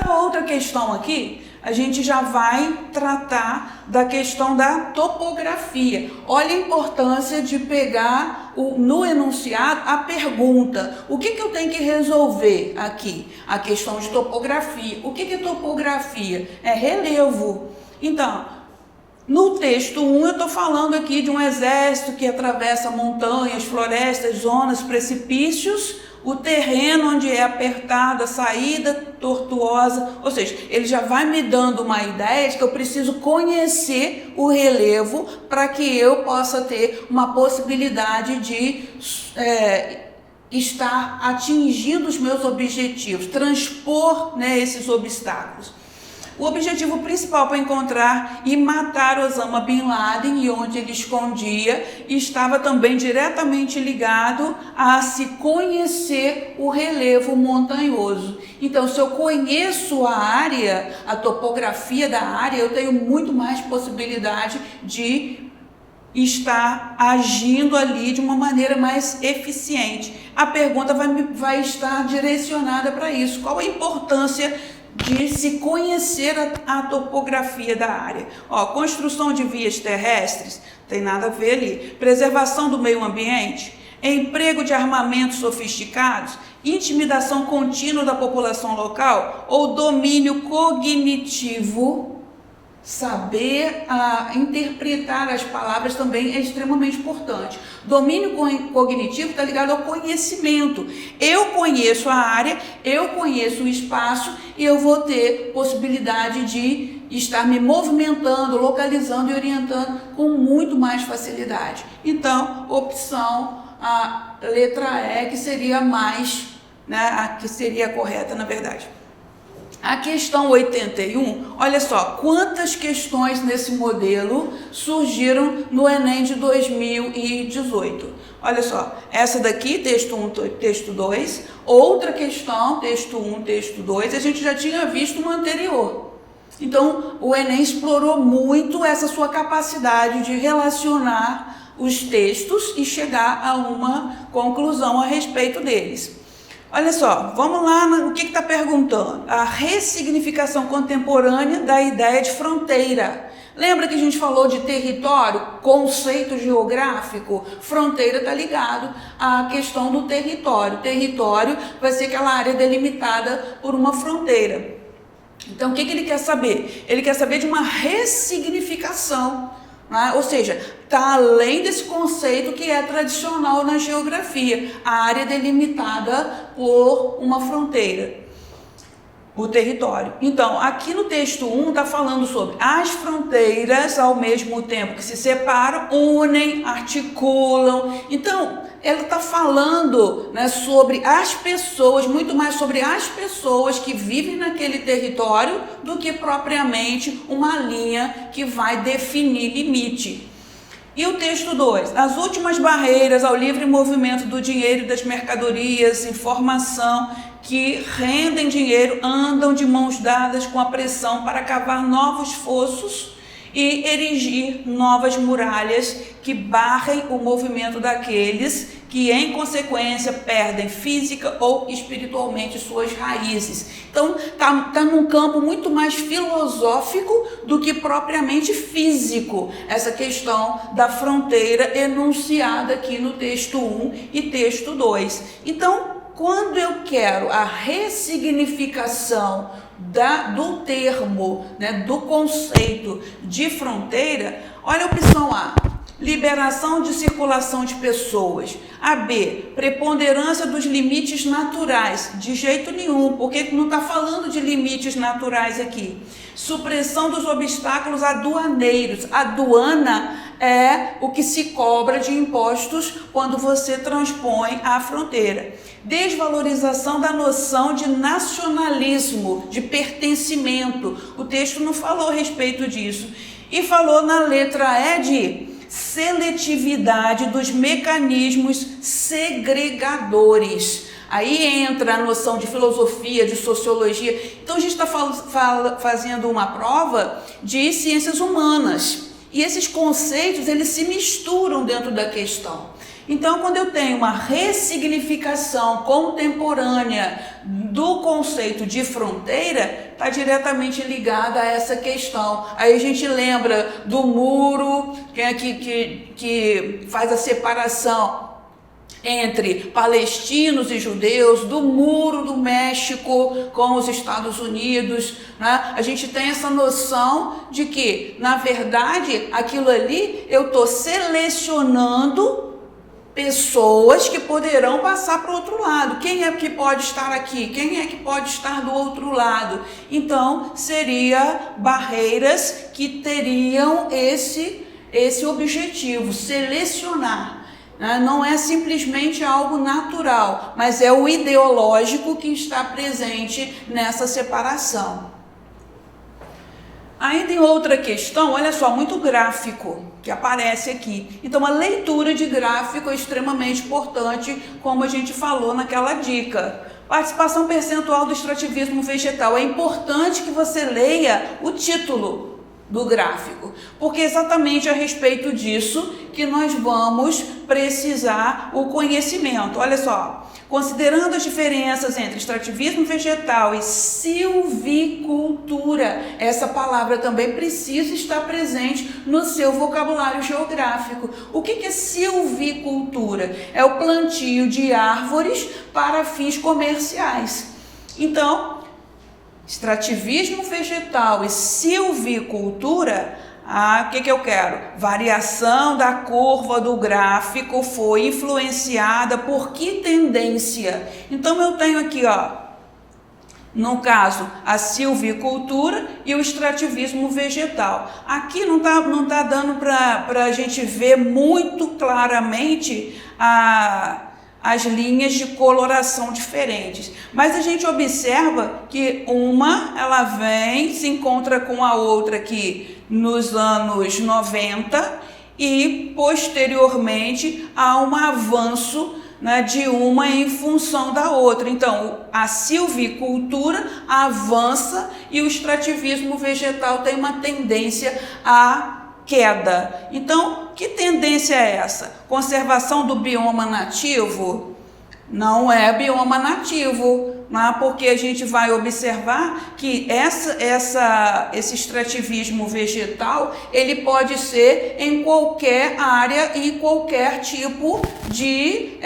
Para outra questão aqui, a gente já vai tratar da questão da topografia. Olha a importância de pegar no enunciado a pergunta. O que eu tenho que resolver aqui? A questão de topografia. O que é topografia? É relevo. Então, no texto 1 eu estou falando aqui de um exército que atravessa montanhas, florestas, zonas, precipícios, o terreno onde é apertado, a saída tortuosa, ou seja, ele já vai me dando uma ideia de que eu preciso conhecer o relevo para que eu possa ter uma possibilidade de estar atingindo os meus objetivos, transpor, né, esses obstáculos. O objetivo principal para encontrar e matar Osama Bin Laden, e onde ele escondia, estava também diretamente ligado a se conhecer o relevo montanhoso. Então, se eu conheço a área, a topografia da área, eu tenho muito mais possibilidade de estar agindo ali de uma maneira mais eficiente. A pergunta vai estar direcionada para isso. Qual a importância de se conhecer a topografia da área? Construção de vias terrestres, tem nada a ver ali. Preservação do meio ambiente, emprego de armamentos sofisticados, intimidação contínua da população local ou domínio cognitivo. Saber interpretar as palavras também é extremamente importante. Domínio cognitivo está ligado ao conhecimento. Eu conheço a área, eu conheço o espaço e eu vou ter possibilidade de estar me movimentando, localizando e orientando com muito mais facilidade. Então, opção a letra E, que seria mais, né, a que seria correta, na verdade. A questão 81, olha só, quantas questões nesse modelo surgiram no Enem de 2018. Olha só, essa daqui, texto 1, texto 2, outra questão, texto 1, texto 2, a gente já tinha visto no anterior. Então, o Enem explorou muito essa sua capacidade de relacionar os textos e chegar a uma conclusão a respeito deles. Olha só, vamos lá, o que está perguntando? A ressignificação contemporânea da ideia de fronteira. Lembra que a gente falou de território, conceito geográfico? Fronteira está ligado à questão do território. Território vai ser aquela área delimitada por uma fronteira. Então, o que ele quer saber? Ele quer saber de uma ressignificação. Ou seja, está além desse conceito que é tradicional na geografia, a área delimitada por uma fronteira, o território. Então, aqui no texto 1 está falando sobre as fronteiras, ao mesmo tempo que se separam, unem, articulam. Então, ela está falando, né, sobre as pessoas, muito mais sobre as pessoas que vivem naquele território do que propriamente uma linha que vai definir limite. E o texto 2, as últimas barreiras ao livre movimento do dinheiro e das mercadorias, informação, que rendem dinheiro, andam de mãos dadas com a pressão para cavar novos fossos e erigir novas muralhas que barrem o movimento daqueles que, em consequência, perdem física ou espiritualmente suas raízes. Então, tá num campo muito mais filosófico do que propriamente físico, essa questão da fronteira enunciada aqui no texto 1 e texto 2. Então, quando eu quero a ressignificação do termo, né, do conceito de fronteira, olha a opção A, liberação de circulação de pessoas. A B, preponderância dos limites naturais. De jeito nenhum, porque não está falando de limites naturais aqui. Supressão dos obstáculos aduaneiros. Aduana é o que se cobra de impostos quando você transpõe a fronteira. Desvalorização da noção de nacionalismo, de pertencimento. O texto não falou a respeito disso. E falou na letra E de seletividade dos mecanismos segregadores. Aí entra a noção de filosofia, de sociologia. Então a gente está fazendo uma prova de ciências humanas. E esses conceitos, eles se misturam dentro da questão. Então, quando eu tenho uma ressignificação contemporânea do conceito de fronteira, está diretamente ligada a essa questão. Aí a gente lembra do muro que faz a separação entre palestinos e judeus, do muro do México com os Estados Unidos, né? A gente tem essa noção de que, na verdade, aquilo ali eu estou selecionando pessoas que poderão passar para o outro lado. Quem é que pode estar aqui? Quem é que pode estar do outro lado? Então, seria barreiras que teriam esse objetivo, selecionar. Não é simplesmente algo natural, mas é o ideológico que está presente nessa separação. Ainda em outra questão, olha só, muito gráfico que aparece aqui. Então, a leitura de gráfico é extremamente importante, como a gente falou naquela dica. Participação percentual do extrativismo vegetal. É importante que você leia o título do gráfico, porque é exatamente a respeito disso que nós vamos precisar o conhecimento. Olha só, considerando as diferenças entre extrativismo vegetal e silvicultura, essa palavra também precisa estar presente no seu vocabulário geográfico. O que é silvicultura? É o plantio de árvores para fins comerciais. Então, extrativismo vegetal e silvicultura, o que eu quero? Variação da curva do gráfico foi influenciada por que tendência? Então eu tenho aqui, no caso, a silvicultura e o extrativismo vegetal. Aqui não tá dando para a gente ver muito claramente as linhas de coloração diferentes, mas a gente observa que ela vem, se encontra com a outra aqui nos anos 90 e posteriormente há um avanço, né, de uma em função da outra. Então, a silvicultura avança e o extrativismo vegetal tem uma tendência a queda. Então, que tendência é essa? Conservação do bioma nativo? Não é bioma nativo, né? Porque a gente vai observar que esse extrativismo vegetal, ele pode ser em qualquer área e qualquer tipo de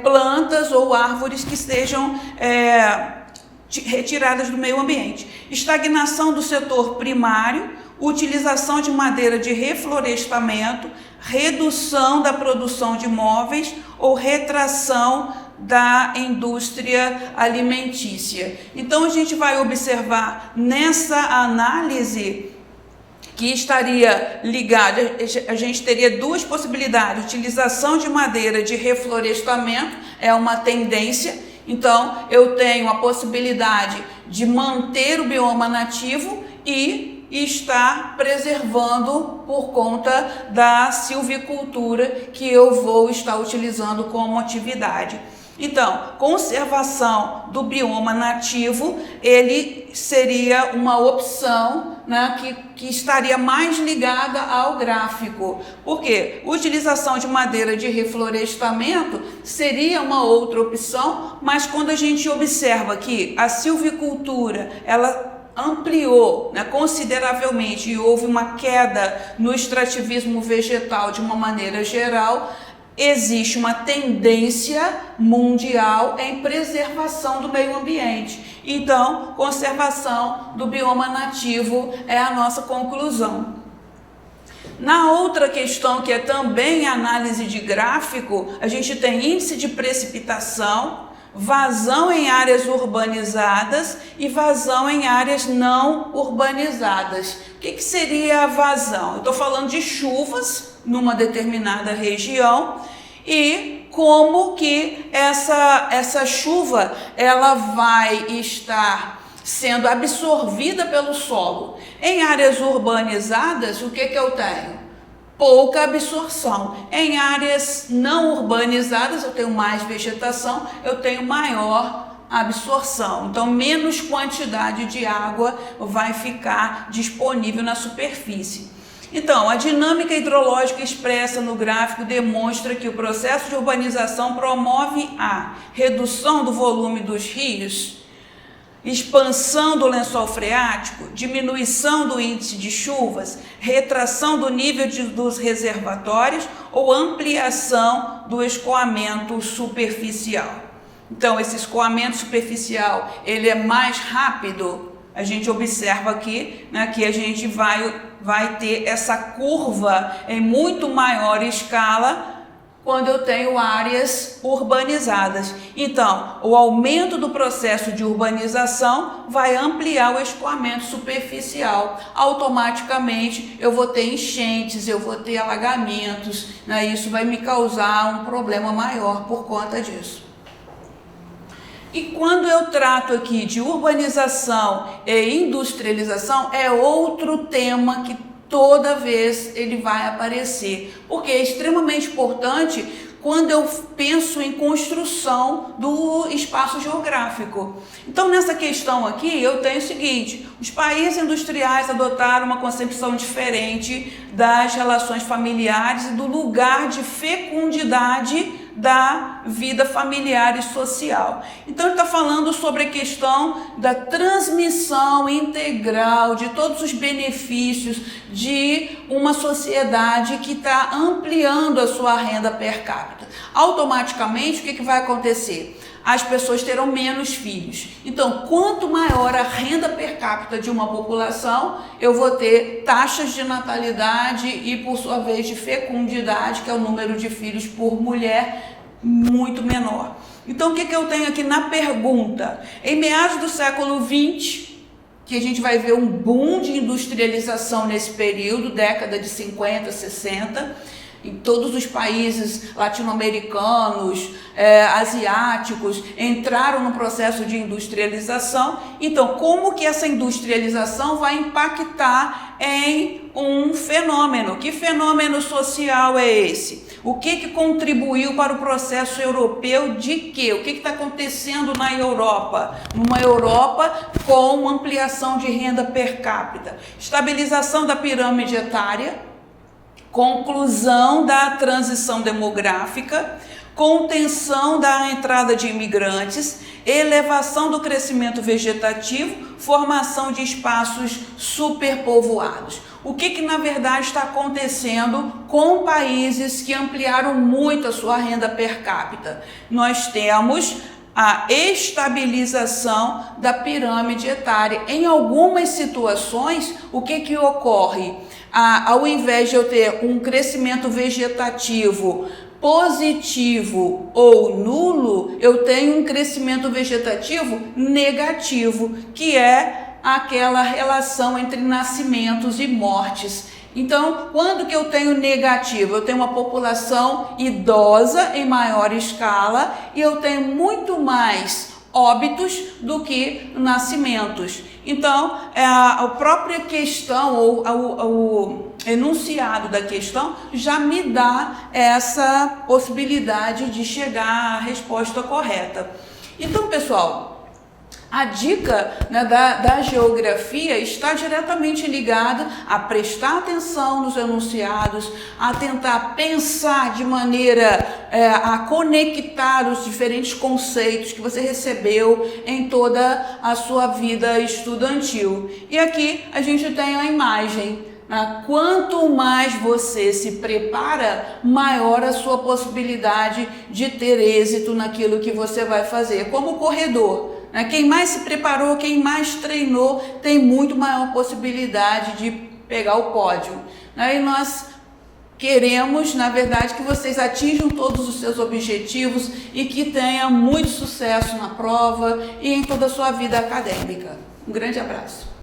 plantas ou árvores que sejam retiradas do meio ambiente. Estagnação do setor primário, utilização de madeira de reflorestamento, redução da produção de móveis ou retração da indústria alimentícia. Então, a gente vai observar nessa análise que estaria ligada, a gente teria duas possibilidades: utilização de madeira de reflorestamento é uma tendência. Então, eu tenho a possibilidade de manter o bioma nativo e está preservando por conta da silvicultura que eu vou estar utilizando como atividade. Então, conservação do bioma nativo, ele seria uma opção, né, que estaria mais ligada ao gráfico. Por quê? Utilização de madeira de reflorestamento seria uma outra opção, mas quando a gente observa que a silvicultura, ela ampliou, né, consideravelmente e houve uma queda no extrativismo vegetal de uma maneira geral, existe uma tendência mundial em preservação do meio ambiente. Então, conservação do bioma nativo é a nossa conclusão. Na outra questão, que é também análise de gráfico, a gente tem índice de precipitação, vazão em áreas urbanizadas e vazão em áreas não urbanizadas. O que seria a vazão? Eu estou falando de chuvas numa determinada região e como que essa chuva ela vai estar sendo absorvida pelo solo. Em áreas urbanizadas, o que eu tenho? Pouca absorção. Em áreas não urbanizadas, eu tenho mais vegetação, eu tenho maior absorção. Então, menos quantidade de água vai ficar disponível na superfície. Então, a dinâmica hidrológica expressa no gráfico demonstra que o processo de urbanização promove a redução do volume dos rios, expansão do lençol freático, diminuição do índice de chuvas, retração do nível dos reservatórios ou ampliação do escoamento superficial. Então, esse escoamento superficial, ele é mais rápido. A gente observa aqui, né, que a gente vai ter essa curva em muito maior escala quando eu tenho áreas urbanizadas. Então, o aumento do processo de urbanização vai ampliar o escoamento superficial. Automaticamente, eu vou ter enchentes, eu vou ter alagamentos, né? Isso vai me causar um problema maior por conta disso. E quando eu trato aqui de urbanização e industrialização, é outro tema que toda vez ele vai aparecer, porque é extremamente importante quando eu penso em construção do espaço geográfico. Então, nessa questão aqui, eu tenho o seguinte: os países industriais adotaram uma concepção diferente das relações familiares e do lugar de fecundidade da vida familiar e social. Então, ele está falando sobre a questão da transmissão integral de todos os benefícios de uma sociedade que está ampliando a sua renda per capita. Automaticamente, o que vai acontecer? As pessoas terão menos filhos. Então, quanto maior a renda per capita de uma população, eu vou ter taxas de natalidade e, por sua vez, de fecundidade, que é o número de filhos por mulher, muito menor. Então, o que eu tenho aqui na pergunta? Em meados do século XX, que a gente vai ver um boom de industrialização nesse período, década de 50, 60, em todos os países latino-americanos, asiáticos, entraram no processo de industrialização. Então, como que essa industrialização vai impactar em um fenômeno? Que fenômeno social é esse? O que contribuiu para o processo europeu de quê? O que está acontecendo na Europa? Numa Europa com ampliação de renda per capita, estabilização da pirâmide etária, conclusão da transição demográfica, contenção da entrada de imigrantes, elevação do crescimento vegetativo, formação de espaços superpovoados. O que na verdade está acontecendo com países que ampliaram muito a sua renda per capita? Nós temos a estabilização da pirâmide etária. Em algumas situações, o que ocorre? Ao invés de eu ter um crescimento vegetativo positivo ou nulo, eu tenho um crescimento vegetativo negativo, que é aquela relação entre nascimentos e mortes. Então, quando que eu tenho negativo? Eu tenho uma população idosa em maior escala e eu tenho muito mais óbitos do que nascimentos. Então, a própria questão ou o enunciado da questão já me dá essa possibilidade de chegar à resposta correta. Então, pessoal, a dica, né, da geografia está diretamente ligada a prestar atenção nos enunciados, a tentar pensar de maneira a conectar os diferentes conceitos que você recebeu em toda a sua vida estudantil. E aqui a gente tem a imagem. Quanto mais você se prepara, maior a sua possibilidade de ter êxito naquilo que você vai fazer. Como corredor, quem mais se preparou, quem mais treinou, tem muito maior possibilidade de pegar o pódio. E nós queremos, na verdade, que vocês atinjam todos os seus objetivos e que tenham muito sucesso na prova e em toda a sua vida acadêmica. Um grande abraço.